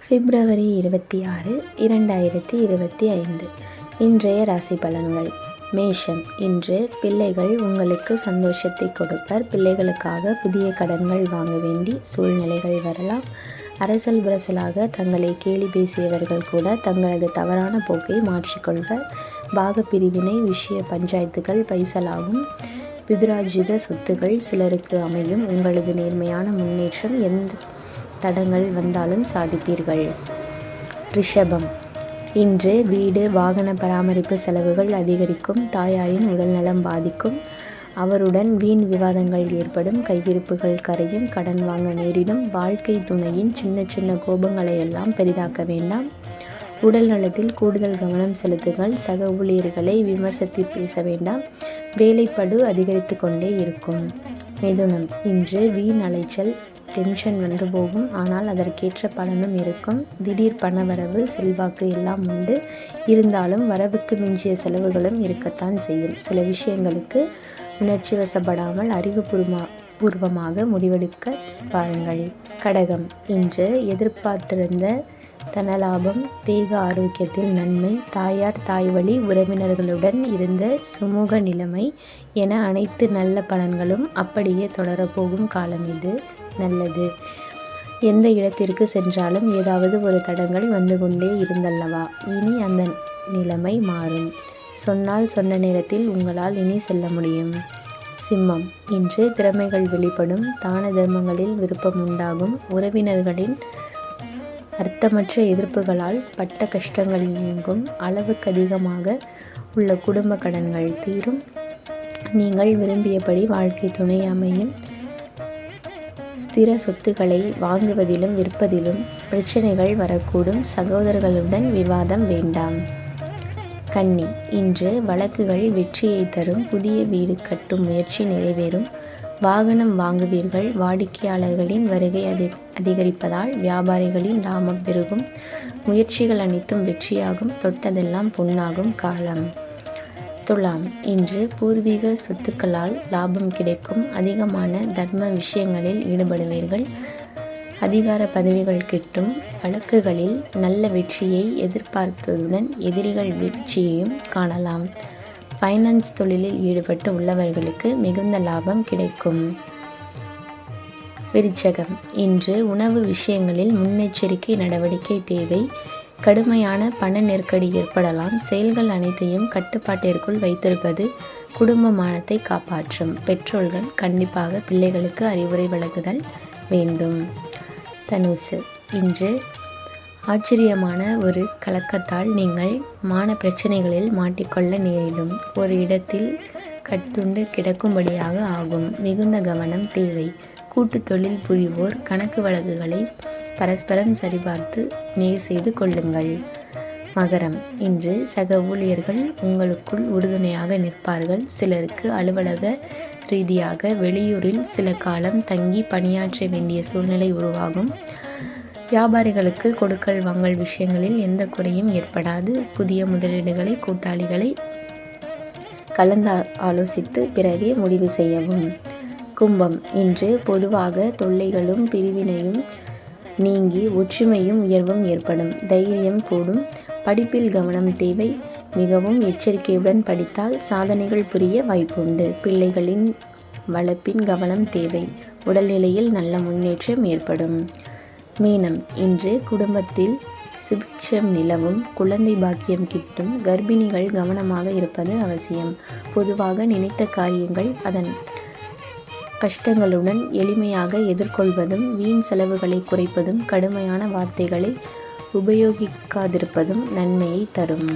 பிப்ரவரி 26, 2025 இன்றைய ராசி பலன்கள். மேஷம். இன்று பிள்ளைகள் உங்களுக்கு சந்தோஷத்தை கொடுப்பர். பிள்ளைகளுக்காக புதிய கடன்கள் வாங்க வேண்டி சூழ்நிலைகள் வரலாம். அரசல் புரசலாக தங்களை கேலி பேசியவர்கள் கூட தங்களது தவறான போக்கை மாற்றிக்கொள்வர். பாக பிரிவினை விஷய பஞ்சாயத்துகள் பைசலாகும். பிதுராஜித சொத்துகள் சிலருக்கு அமையும். உங்களது நேர்மையான முன்னேற்றம் எந்த தடங்கள் வந்தாலும் சாதிப்பீர்கள். ரிஷபம். இன்று வீடு வாகன பராமரிப்பு செலவுகள் அதிகரிக்கும். தாயாரின் உடல்நலம் பாதிக்கும். அவருடன் வீண் விவாதங்கள் ஏற்படும். கையிருப்புகள் கரையும். கடன் வாங்க நேரிடும். வாழ்க்கை துணையின் சின்ன சின்ன கோபங்களை எல்லாம் பெரிதாக்க வேண்டாம். உடல் நலத்தில் கூடுதல் கவனம் செலுத்துங்கள். சக ஊழியர்களை விமர்சித்து பேச வேண்டாம். வேலைப்படு அதிகரித்து கொண்டே இருக்கும். மிதுனம். இன்று வீண் அலைச்சல் டென்ஷன் வந்து போகும். ஆனால் அதற்கேற்ற பலனும் இருக்கும். திடீர் பணவரவு செல்வாக்கு எல்லாம் உண்டு. இருந்தாலும் வரவுக்கு மிஞ்சிய செலவுகளும் இருக்கத்தான் செய்யும். சில விஷயங்களுக்கு உணர்ச்சி வசப்படாமல் அறிவுபூர்வமாக முடிவெடுக்க பாருங்கள். கடகம். இன்று எதிர்பார்த்திருந்த தனலாபம், தேக ஆரோக்கியத்தில் நன்மை, தாயார் தாய்வழி உறவினர்களுடன் இருந்த சுமூக நிலைமை என அனைத்து நல்ல பலன்களும் அப்படியே தொடரப்போகும் காலம் இது. நல்லது. எந்த இடத்திற்கு சென்றாலும் ஏதாவது ஒரு தடங்கள் வந்து கொண்டே இருந்தல்லவா? இனி அந்த நிலைமை மாறும். சொன்னால் சொன்ன நேரத்தில் உங்களால் இனி செல்ல முடியும். சிம்மம். இன்று திறமைகள் வெளிப்படும். தான தர்மங்களில் விருப்பம் உண்டாகும். உறவினர்களின் அர்த்தமற்ற எதிர்ப்புகளால் பட்ட கஷ்டங்கள் நீங்கும். அளவுக்கு அதிகமாக உள்ள குடும்ப கடன்கள் தீரும். நீங்கள் விரும்பியபடி வாழ்க்கை துணை அமையும். ஸ்திர சொத்துக்களை வாங்குவதிலும் விற்பதிலும் பிரச்சனைகள் வரக்கூடும். சகோதரர்களுடன் விவாதம் வேண்டாம். கன்னி. இன்று வழக்குகள் வெற்றியை தரும். புதிய வீடு கட்டும் முயற்சி நிறைவேறும். வாகனம் வாங்குவீர்கள். வாடிக்கையாளர்களின் வருகை அதிகரிப்பதால் வியாபாரிகளின் லாபம் பெருகும். முயற்சிகள் அனைத்தும் வெற்றியாகும். தொட்டதெல்லாம் பொன்னாகும் காலம். துலாம். இன்று பூர்வீக சொத்துக்களால் லாபம் கிடைக்கும். அதிகமான தர்ம விஷயங்களில் ஈடுபடுவீர்கள். அதிகார பதவிகள் கிட்டும். வழக்குகளில் நல்ல வெற்றியை எதிர்பார்ப்பதுடன் எதிரிகள் வெற்றியையும் காணலாம். ஃபைனான்ஸ் தொழிலில் ஈடுபட்டு உள்ளவர்களுக்கு மிகுந்த லாபம் கிடைக்கும். விருச்சகம். இன்று உணவு விஷயங்களில் முன்னெச்சரிக்கை நடவடிக்கை தேவை. கடுமையான பண நெருக்கடி ஏற்படலாம். செயல்கள் அனைத்தையும் கட்டுப்பாட்டிற்குள் வைத்திருப்பது குடும்ப மானத்தை காப்பாற்றும். பெற்றோர்கள் கண்டிப்பாக பிள்ளைகளுக்கு அறிவுரை வழங்குதல் வேண்டும். தனுசு. இன்று ஆச்சரியமான ஒரு கலக்கத்தால் நீங்கள் மான பிரச்சனைகளில் மாட்டிக்கொள்ள நேரிடும். ஒரு இடத்தில் கட்டுண்டு கிடக்கும்படியாக ஆகும். மிகுந்த கவனம் தேவை. கூட்டு தொழில் புரிவோர் கணக்கு வழக்குகளை பரஸ்பரம் சரிபார்த்து நேர் செய்து கொள்ளுங்கள். மகரம். இன்று சக ஊழியர்கள் உங்களுக்குள் உறுதுணையாக நிற்பார்கள். சிலருக்கு அலுவலக ரீதியாக வெளியூரில் சில காலம் தங்கி பணியாற்ற வேண்டிய சூழ்நிலை உருவாகும். வியாபாரிகளுக்கு கொடுக்கல் வாங்கல் விஷயங்களில் எந்த குறையும் ஏற்படாது. புதிய முதலீடுகளை கூட்டாளிகளை கலந்து ஆலோசித்து பிறகே முடிவு செய்யவும். கும்பம். இன்று பொதுவாக தொல்லைகளும் பிரிவினையும் நீங்கி ஒற்றுமையும் உயர்வும் ஏற்படும். தைரியம் கூடும். படிப்பில் கவனம் தேவை. மிகவும் எச்சரிக்கையுடன் படித்தால் சாதனைகள் புரிய வாய்ப்புண்டு. பிள்ளைகளின் வளர்ப்பின் கவனம் தேவை. உடல்நிலையில் நல்ல முன்னேற்றம் ஏற்படும். மீனம். இன்று குடும்பத்தில் சுபிக்ஷம் நிலவும். குழந்தை பாக்கியம் கிட்டும். கர்ப்பிணிகள் கவனமாக இருப்பது அவசியம். பொதுவாக நினைத்த காரியங்கள் அதன் கஷ்டங்களுடன் எளிமையாக எதிர்கொள்வதும், வீண் செலவுகளை குறைப்பதும், கடுமையான வார்த்தைகளை உபயோகிக்காதிருப்பதும் நன்மையை தரும்.